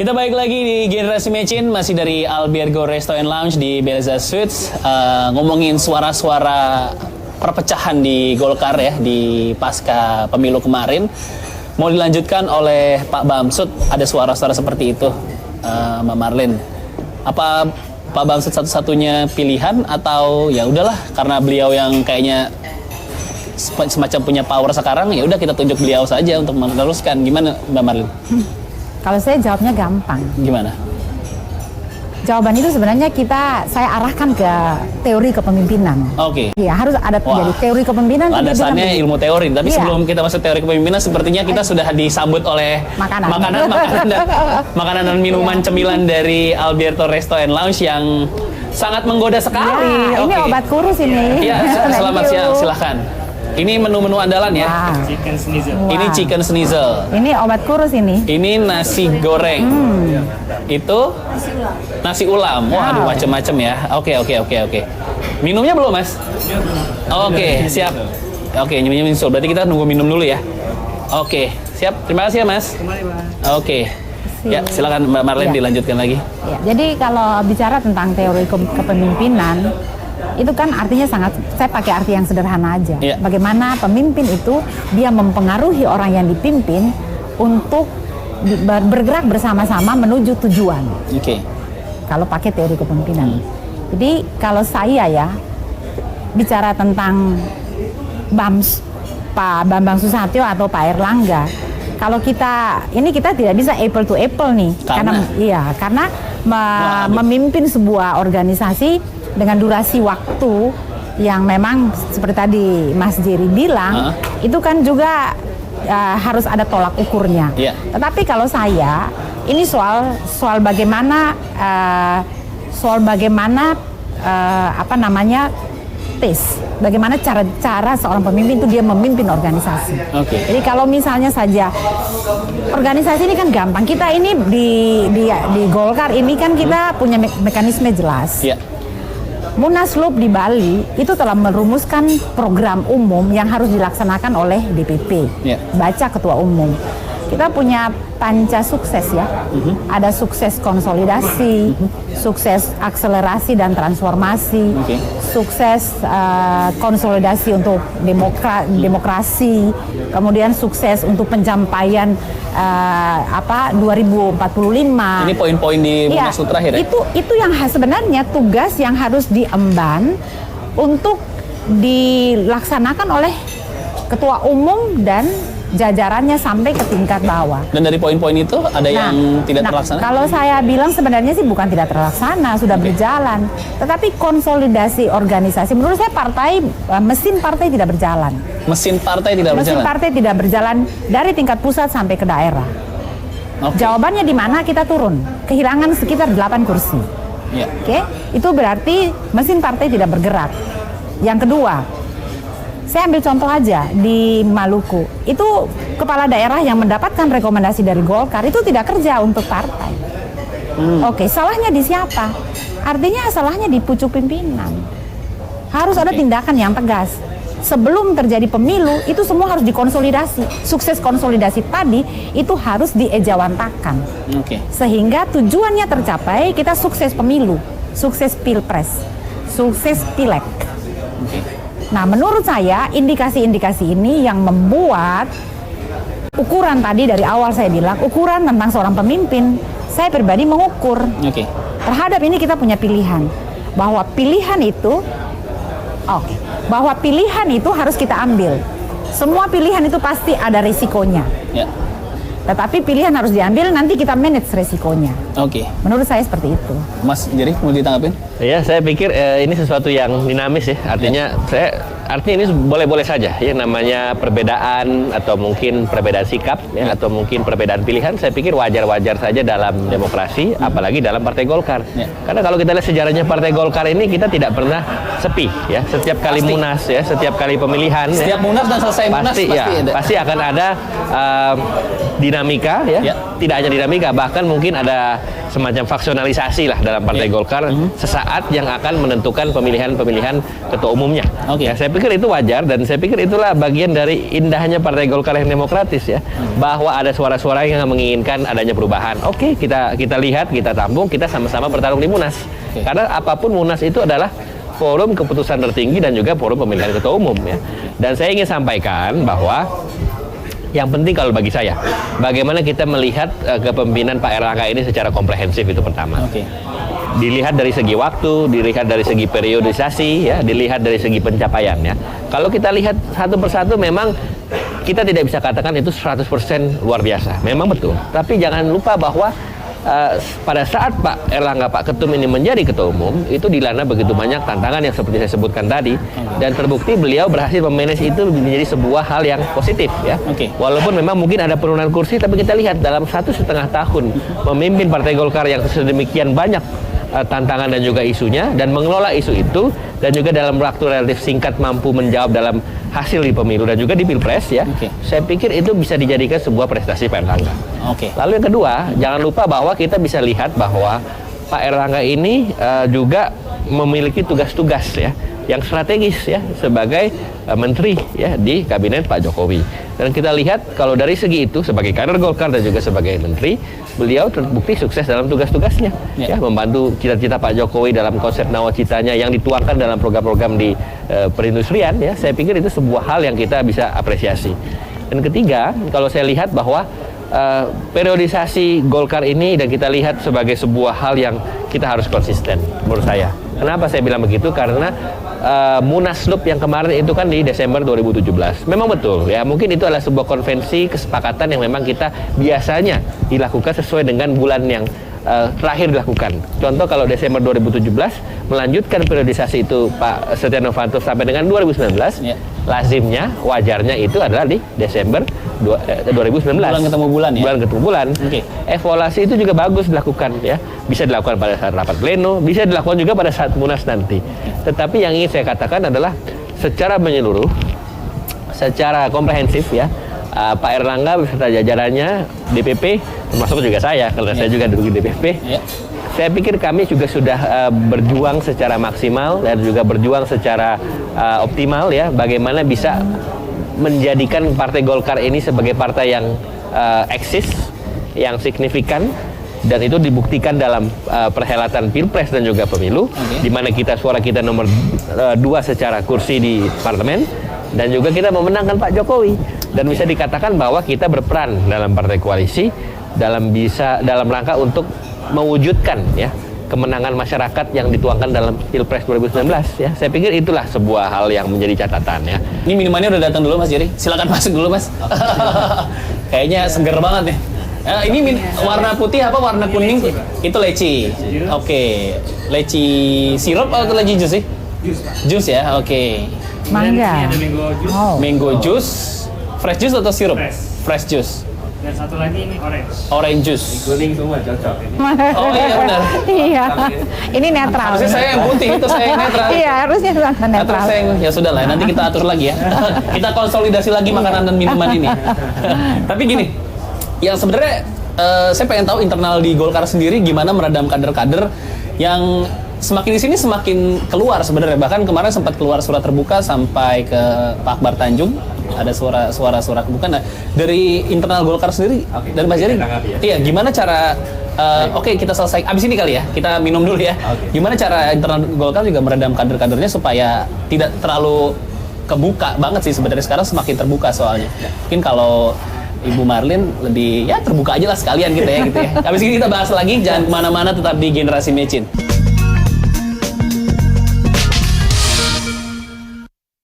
Kita balik lagi di Generasi Mecin, masih dari Albergo Resto and Lounge di Beleza Suites, ngomongin suara-suara perpecahan di Golkar ya, di pasca pemilu kemarin. Mau dilanjutkan oleh Pak Bamsud, ada suara-suara seperti itu, Mbak Marlin. Apa Pak Bamsud satu-satunya pilihan atau ya udahlah karena beliau yang kayaknya semacam punya power sekarang, ya udah kita tunjuk beliau saja untuk meneruskan. Gimana Mbak Marlin? Kalau saya jawabnya gampang. Gimana? Jawaban itu sebenarnya saya arahkan ke teori kepemimpinan. Oke. Iya, harus ada jadi teori kepemimpinan. Landasannya ilmu teori, tapi iya. Sebelum kita masuk teori kepemimpinan, sepertinya kita sudah disambut oleh makanan dan minuman cemilan dari Albergo Resto and Lounge yang sangat menggoda sekali. Ya, ini obat kurus ini. Iya, selamat siang, silahkan. Ini menu-menu andalan ya. Wow. Chicken schnitzel. Wow. Ini chicken schnitzel. Ini obat kurus ini. Ini nasi goreng. Itu nasi ulam. Wah, aduh macam-macam ya. Oke. Minumnya belum, Mas? Oke, siap. Oke, nyusul. Berarti kita nunggu minum dulu ya. Oke, siap. Terima kasih ya, Mas. Kembali, Pak. Oke. Ya, silakan Mbak Marlin dilanjutkan lagi. Ya, jadi kalau bicara tentang teori kepemimpinan, itu kan artinya saya pakai arti yang sederhana aja. Yeah. Bagaimana pemimpin itu dia mempengaruhi orang yang dipimpin untuk bergerak bersama-sama menuju tujuan. Oke. Kalau pakai teori kepemimpinan. Jadi kalau saya ya bicara tentang Pak Bambang Susatyo atau Pak Erlangga, kalau kita tidak bisa apple to apple nih, karena memimpin sebuah organisasi dengan durasi waktu yang memang seperti tadi Mas Jerry bilang, itu kan juga harus ada tolak ukurnya. Yeah. Tetapi kalau saya, ini soal bagaimana bagaimana cara seorang pemimpin itu dia memimpin organisasi. Okay. Jadi kalau misalnya saja organisasi ini kan gampang. Kita ini di Golkar ini kan kita punya mekanisme jelas. Yeah. Munaslup di Bali itu telah merumuskan program umum yang harus dilaksanakan oleh DPP. Yeah. Baca ketua umum. Kita punya panca sukses ya. Ada sukses konsolidasi, sukses akselerasi dan transformasi, sukses konsolidasi untuk demokrasi, kemudian sukses untuk pencapaian 2045. Ini poin-poin di Munaslup terakhir ya? Itu yang sebenarnya tugas yang harus diemban untuk dilaksanakan oleh ketua umum dan jajarannya sampai ke tingkat bawah. Dan dari poin-poin itu ada yang tidak terlaksana? Kalau saya bilang sebenarnya sih bukan tidak terlaksana, sudah berjalan. Tetapi konsolidasi organisasi, menurut saya mesin partai tidak berjalan. Mesin partai tidak berjalan? Mesin partai tidak berjalan dari tingkat pusat sampai ke daerah. Jawabannya di mana? Kita turun. Kehilangan sekitar 8 kursi. Yeah. Oke, itu berarti mesin partai tidak bergerak. Yang kedua, saya ambil contoh aja di Maluku, itu kepala daerah yang mendapatkan rekomendasi dari Golkar itu tidak kerja untuk partai. Oke, salahnya di siapa? Artinya salahnya di pucuk pimpinan. Harus ada tindakan yang tegas. Sebelum terjadi pemilu, itu semua harus dikonsolidasi. Sukses konsolidasi tadi itu harus diejawantakan. Sehingga tujuannya tercapai, kita sukses pemilu, sukses pilpres, sukses pileg. Nah, menurut saya indikasi-indikasi ini yang membuat ukuran tadi dari awal saya bilang, ukuran tentang seorang pemimpin, saya pribadi mengukur. Terhadap ini kita punya pilihan. Bahwa pilihan itu harus kita ambil. Semua pilihan itu pasti ada risikonya. Tetapi pilihan harus diambil, nanti kita manage resikonya. Menurut saya seperti itu. Mas Jerry, mau ditanggapin? Ya, saya pikir ini sesuatu yang dinamis ya. Artinya artinya ini boleh-boleh saja ya, namanya perbedaan atau mungkin perbedaan sikap ya, atau mungkin perbedaan pilihan. Saya pikir wajar-wajar saja dalam demokrasi, apalagi dalam Partai Golkar. Karena kalau kita lihat sejarahnya Partai Golkar ini, kita tidak pernah sepi ya. Setiap kali munas ya, setiap kali pemilihan. Setiap munas dan selesai munas pasti akan ada dinamika tidak hanya dinamika, bahkan mungkin ada semacam faksionalisasi lah dalam Partai Golkar sesaat yang akan menentukan pemilihan ketua umumnya. Ya, saya pikir itu wajar dan saya pikir itulah bagian dari indahnya Partai Golkar yang demokratis ya, bahwa ada suara-suara yang menginginkan adanya perubahan. Oke, kita lihat, kita tampung, kita sama-sama bertarung di Munas. Karena apapun Munas itu adalah forum keputusan tertinggi dan juga forum pemilihan ketua umum ya. Dan saya ingin sampaikan bahwa yang penting kalau bagi saya, bagaimana kita melihat kepemimpinan Pak Erlangga ini secara komprehensif itu pertama. Dilihat dari segi waktu, dilihat dari segi periodisasi, ya, dilihat dari segi pencapaian. Ya. Kalau kita lihat satu persatu, memang kita tidak bisa katakan itu 100% luar biasa. Memang betul. Tapi jangan lupa bahwa pada saat Pak Erlangga, Pak Ketum ini menjadi ketua umum, itu dilanda begitu banyak tantangan yang seperti saya sebutkan tadi, dan terbukti beliau berhasil memanage itu menjadi sebuah hal yang positif ya. Walaupun memang mungkin ada penurunan kursi, tapi kita lihat dalam 1,5 tahun memimpin Partai Golkar yang sedemikian banyak tantangan dan juga isunya, dan mengelola isu itu, dan juga dalam waktu relatif singkat mampu menjawab dalam hasil di pemilu dan juga di pilpres ya. Saya pikir itu bisa dijadikan sebuah prestasi Pak Erlangga. Lalu yang kedua, jangan lupa bahwa kita bisa lihat bahwa Pak Erlangga ini juga memiliki tugas-tugas ya yang strategis ya sebagai menteri ya di kabinet Pak Jokowi. Dan kita lihat kalau dari segi itu sebagai kader Golkar dan juga sebagai menteri, beliau terbukti sukses dalam tugas-tugasnya ya, membantu cita-cita Pak Jokowi dalam konsep nawacitanya yang dituangkan dalam program-program di perindustrian ya. Saya pikir itu sebuah hal yang kita bisa apresiasi. Dan ketiga, kalau saya lihat bahwa periodisasi Golkar ini dan kita lihat sebagai sebuah hal yang kita harus konsisten menurut saya. Kenapa saya bilang begitu? Karena Munaslup yang kemarin itu kan di Desember 2017. Memang betul ya, mungkin itu adalah sebuah konvensi kesepakatan yang memang kita biasanya dilakukan sesuai dengan bulan yang terakhir dilakukan. Contoh kalau Desember 2017 melanjutkan periodisasi itu Pak Setia Novanto sampai dengan 2019, lazimnya, wajarnya itu adalah di Desember 2019. Bulan ketemu bulan ya? Bulan ketemu bulan. Evaluasi itu juga bagus dilakukan ya. Bisa dilakukan pada saat rapat pleno, bisa dilakukan juga pada saat Munas nanti. Tetapi yang ingin saya katakan adalah secara menyeluruh, secara komprehensif ya, Pak Erlangga beserta jajarannya, DPP, termasuk juga saya, karena saya juga duduk di DPP. Saya pikir kami juga sudah berjuang secara maksimal dan juga berjuang secara optimal ya, bagaimana bisa menjadikan Partai Golkar ini sebagai partai yang eksis, yang signifikan, dan itu dibuktikan dalam perhelatan Pilpres dan juga pemilu, di mana suara kita nomor 2 secara kursi di parlemen, dan juga kita memenangkan Pak Jokowi. Dan bisa dikatakan bahwa kita berperan dalam partai koalisi dalam rangka untuk mewujudkan ya kemenangan masyarakat yang dituangkan dalam Pilpres 2019 ya. Saya pikir itulah sebuah hal yang menjadi catatan ya. Ini minumannya udah datang dulu Mas Jerry. Silakan masuk dulu Mas. Kayaknya seger banget nih. Ini warna putih apa warna kuning? Itu leci. Leci sirup atau leci jus sih? Jus ya. Mangga. Mango juice. Fresh juice atau sirup? Fresh juice. Dan satu lagi ini orange. Orange juice. Kuning semua cocok. Oh iya benar. Iya. Ini netral. Harusnya saya yang putih, itu saya yang netral. Iya, harusnya netral. Ya sudah lah, nanti kita atur lagi ya. Kita konsolidasi lagi makanan dan minuman ini. Tapi gini, yang sebenarnya saya pengen tahu internal di Golkar sendiri gimana meredam kader-kader yang semakin di sini semakin keluar sebenarnya. Bahkan kemarin sempat keluar surat terbuka sampai ke Pak Akbar Tanjung. Ada suara kebuka. Nah, dari internal Golkar sendiri, dari Mas Jerry, iya, gimana cara kita selesai abis ini kali ya, kita minum dulu ya. Gimana cara internal Golkar juga meredam kader-kadernya supaya tidak terlalu kebuka banget sih sebenarnya, sekarang semakin terbuka soalnya. Mungkin kalau Ibu Marlin lebih ya terbuka aja lah sekalian gitu ya. Abis ini kita bahas lagi, jangan kemana-mana, tetap di Generasi Mecin.